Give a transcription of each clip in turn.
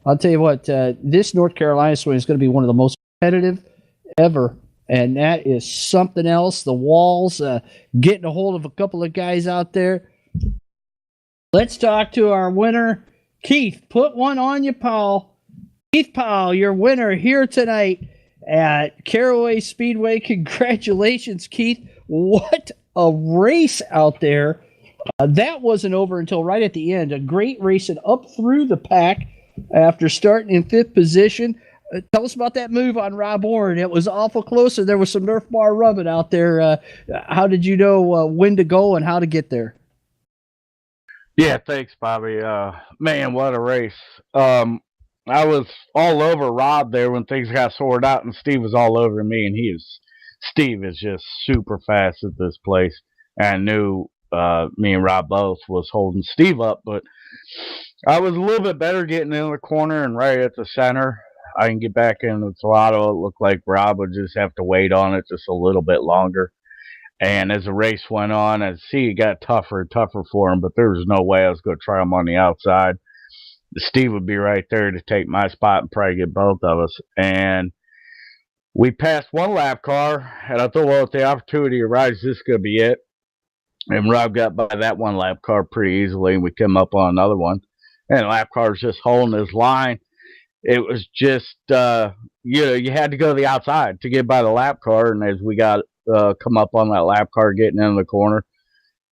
I'll tell you what, this North Carolina swing is going to be one of the most competitive ever, and that is something else. The walls, getting a hold of a couple of guys out there. Let's talk to our winner, Keith. Put one on you, Paul. Keith Powell, your winner here tonight at Caraway Speedway. Congratulations, Keith. What a race out there. That wasn't over until right at the end. A great racing up through the pack after starting in 5th position. Tell us about that move on Rob Warren. It was awful close, and there was some Nerf bar rubbing out there. How did you know when to go and how to get there? Yeah, thanks, Bobby. Man, what a race. I was all over Rob there when things got sorted out, and Steve was all over me, and Steve is just super fast at this place. And I knew me and Rob both was holding Steve up, but I was a little bit better getting in the corner and right at the center. I can get back in the throttle. It looked like Rob would just have to wait on it just a little bit longer. And as the race went on, I'd see it got tougher and tougher for him, but there was no way I was going to try him on the outside. Steve would be right there to take my spot and probably get both of us. And we passed one lap car, and I thought, well, if the opportunity arrives, this is going to be it. And Rob got by that one lap car pretty easily, and we came up on another one. And the lap car was just holding his line. It was just, you had to go to the outside to get by the lap car. And as we got come up on that lap car getting in the corner,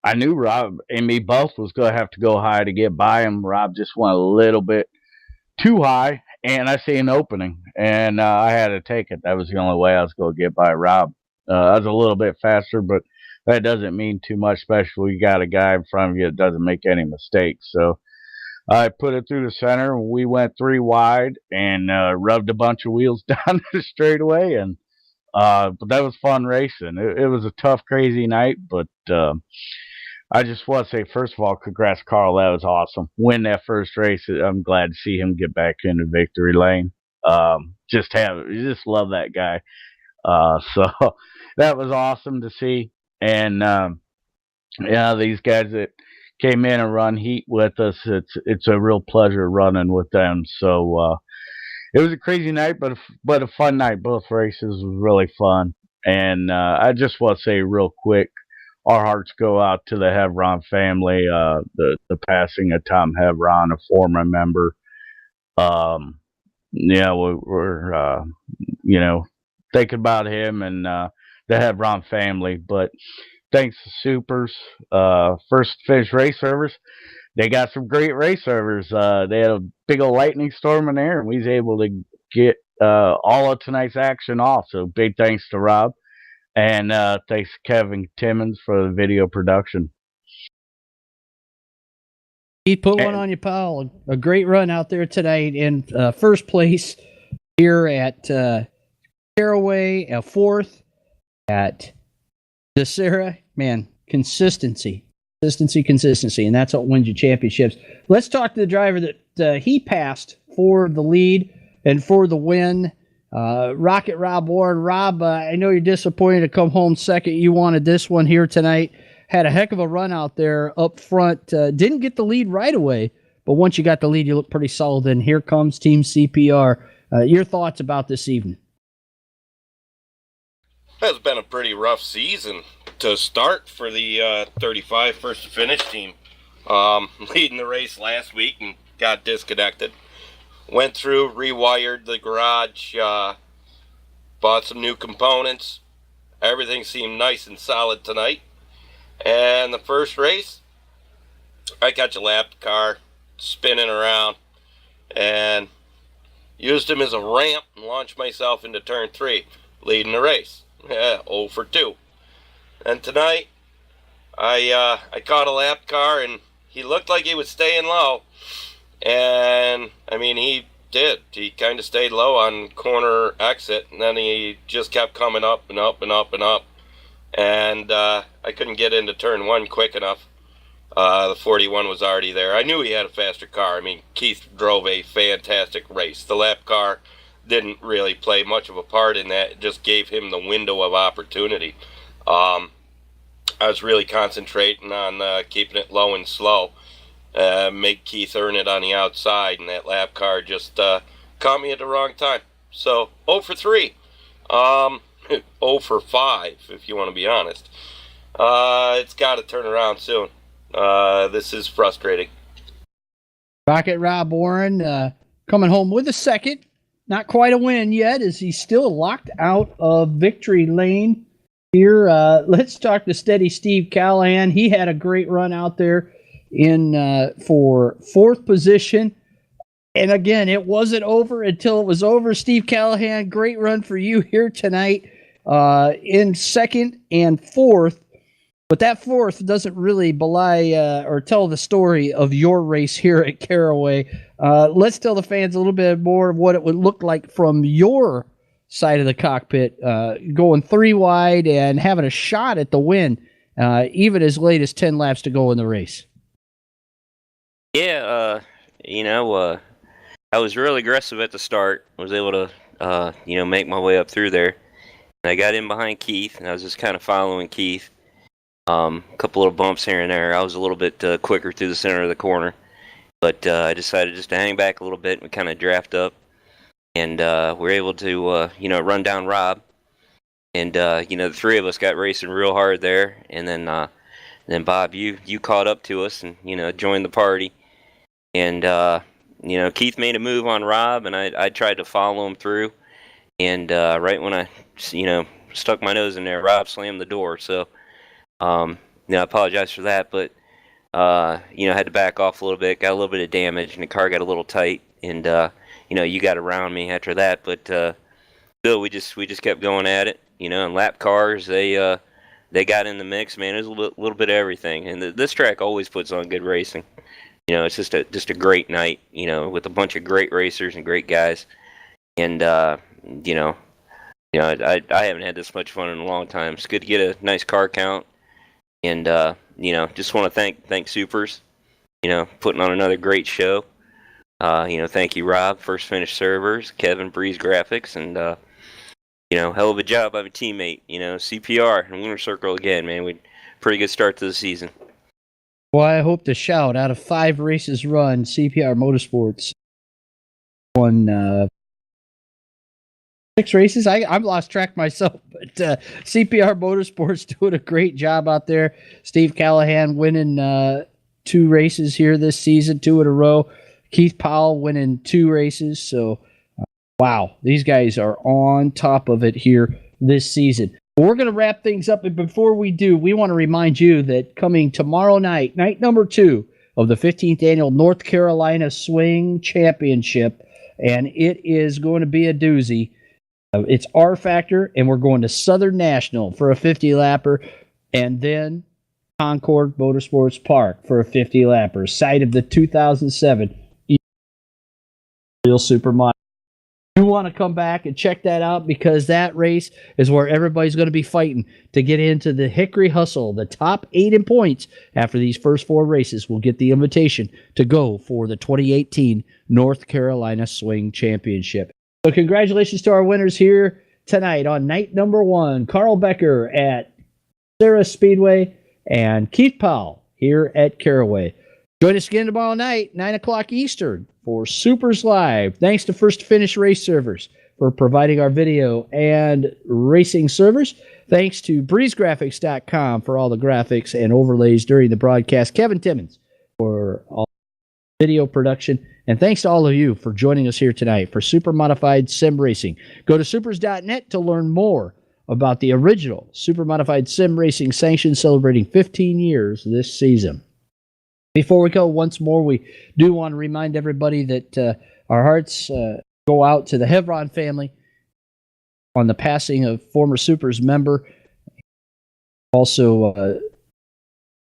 I knew Rob and me both was going to have to go high to get by him. Rob just went a little bit too high, and I see an opening, and I had to take it. That was the only way I was going to get by Rob. I was a little bit faster, but that doesn't mean too much, especially when you got a guy in front of you that doesn't make any mistakes. So I put it through the center. We went 3 wide and rubbed a bunch of wheels down the straightaway, and but that was fun racing. It was a tough, crazy night, but I just want to say, first of all, congrats, Carl. That was awesome. Win that first race. I'm glad to see him get back into victory lane. Just love that guy. So that was awesome to see. And these guys that came in and run heat with us, it's a real pleasure running with them. So it was a crazy night, but a fun night. Both races was really fun. And I just want to say real quick, our hearts go out to the Hevron family. The passing of Tom Hevron, a former member. We're thinking about him and the Hevron family. But thanks to Supers, first finish race servers. They got some great race servers. They had a big old lightning storm in there, and we was able to get all of tonight's action off. So big thanks to Rob. And thanks to Kevin Timmons for the video production. He put one on you, Paul. A great run out there tonight in first place here at Caraway, 4th at DeSera. Man, consistency. And that's what wins you championships. Let's talk to the driver that he passed for the lead and for the win. Rocket Rob Warren. Rob, I know you're disappointed to come home second. You wanted this one here tonight. Had a heck of a run out there up front. Didn't get the lead right away, but once you got the lead, you look pretty solid. And here comes Team CPR. Your thoughts about this evening? It's been a pretty rough season to start for the 35 first to finish team. Leading the race last week and got disconnected. Went through, rewired the garage, bought some new components. Everything seemed nice and solid tonight. And the first race, I got your lap car spinning around and used him as a ramp and launched myself into turn 3, leading the race. 0 for 2. And tonight, I caught a lap car and he looked like he was staying low. And, I mean, he did. He kind of stayed low on corner exit, and then he just kept coming up and up and up and up. And I couldn't get into turn 1 quick enough. The 41 was already there. I knew he had a faster car. I mean, Keith drove a fantastic race. The lap car didn't really play much of a part in that. It just gave him the window of opportunity. I was really concentrating on keeping it low and slow. make Keith earn it on the outside, and that lap car just caught me at the wrong time. So 0 for 3. 0 for 5, if you want to be honest. It's got to turn around soon. This is frustrating. Rocket Rob Warren coming home with a second. Not quite a win yet, as he's still locked out of victory lane here. Let's talk to steady Steve Callahan. He had a great run out there for fourth position. And again, it wasn't over until it was over. Steve Callahan, great run for you here tonight in second and fourth. But that fourth doesn't really belie or tell the story of your race here at Caraway. Let's tell the fans a little bit more of what it would look like from your side of the cockpit, going 3 wide and having a shot at the win, even as late as 10 laps to go in the race. Yeah, I was really aggressive at the start. I was able to, make my way up through there. And I got in behind Keith, and I was just kind of following Keith. A couple little bumps here and there. I was a little bit quicker through the center of the corner. But I decided just to hang back a little bit and kind of draft up. And we were able to, run down Rob. And, the three of us got racing real hard there. And then Bob, you caught up to us and, joined the party. And, Keith made a move on Rob, and I tried to follow him through. And right when I, stuck my nose in there, Rob slammed the door. So, I apologize for that, but, I had to back off a little bit, got a little bit of damage, and the car got a little tight. And, you got around me after that. But still, we just kept going at it. And lap cars, they got in the mix, man. It was a little bit of everything. And this track always puts on good racing. It's just a great night, with a bunch of great racers and great guys. And, I haven't had this much fun in a long time. It's good to get a nice car count. And, just want to thank Supers, putting on another great show. Thank you, Rob, First Finish Servers, Kevin, Breeze Graphics, and, hell of a job by my teammate, CPR and Winter Circle again, man. Pretty good start to the season. Well, I hope to shout out of 5 races run, CPR Motorsports won 6 races. I've lost track myself, but CPR Motorsports doing a great job out there. Steve Callahan winning 2 races here this season, 2 in a row. Keith Powell winning 2 races. So, wow, these guys are on top of it here this season. We're going to wrap things up, and before we do, we want to remind you that coming tomorrow night, night number 2 of the 15th Annual North Carolina Swing Championship, and it is going to be a doozy. It's R Factor, and we're going to Southern National for a 50-lapper, and then Concord Motorsports Park for a 50-lapper, site of the 2007 Real Supermodified. You want to come back and check that out, because that race is where everybody's going to be fighting to get into the Hickory Hustle. The top 8 in points after these first 4 races will get the invitation to go for the 2018 North Carolina Swing Championship. So congratulations to our winners here tonight on night number 1. Carl Becker at Caraway Speedway and Keith Powell here at Caraway. Join us again tomorrow night, 9 o'clock Eastern, for Supers Live. Thanks to First Finish Race Servers for providing our video and racing servers. Thanks to BreezeGraphics.com for all the graphics and overlays during the broadcast. Kevin Timmons for all video production. And thanks to all of you for joining us here tonight for Supermodified Sim Racing. Go to supers.net to learn more about the original Supermodified Sim Racing sanction celebrating 15 years this season. Before we go, once more, we do want to remind everybody that our hearts go out to the Hevron family on the passing of former Supers member, also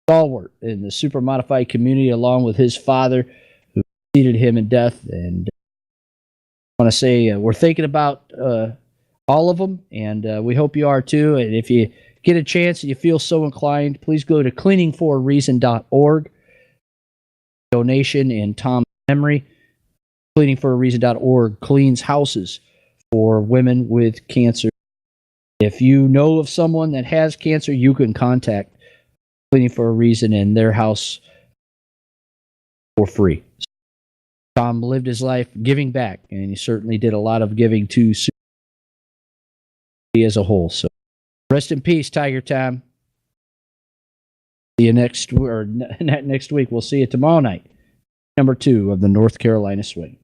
stalwart in the Supermodified community, along with his father, who preceded him in death. And I want to say we're thinking about all of them, and we hope you are too. And if you get a chance and you feel so inclined, please go to cleaningforareason.org. Donation in Tom's memory. Cleaningforareason.org cleans houses for women with cancer. If you know of someone that has cancer, you can contact Cleaning for a Reason, and their house for free. Tom lived his life giving back, and he certainly did a lot of giving to Super as a whole. So rest in peace, Tiger Tom. See you next, or not next week. We'll see you tomorrow night. Number 2 of the North Carolina Swing.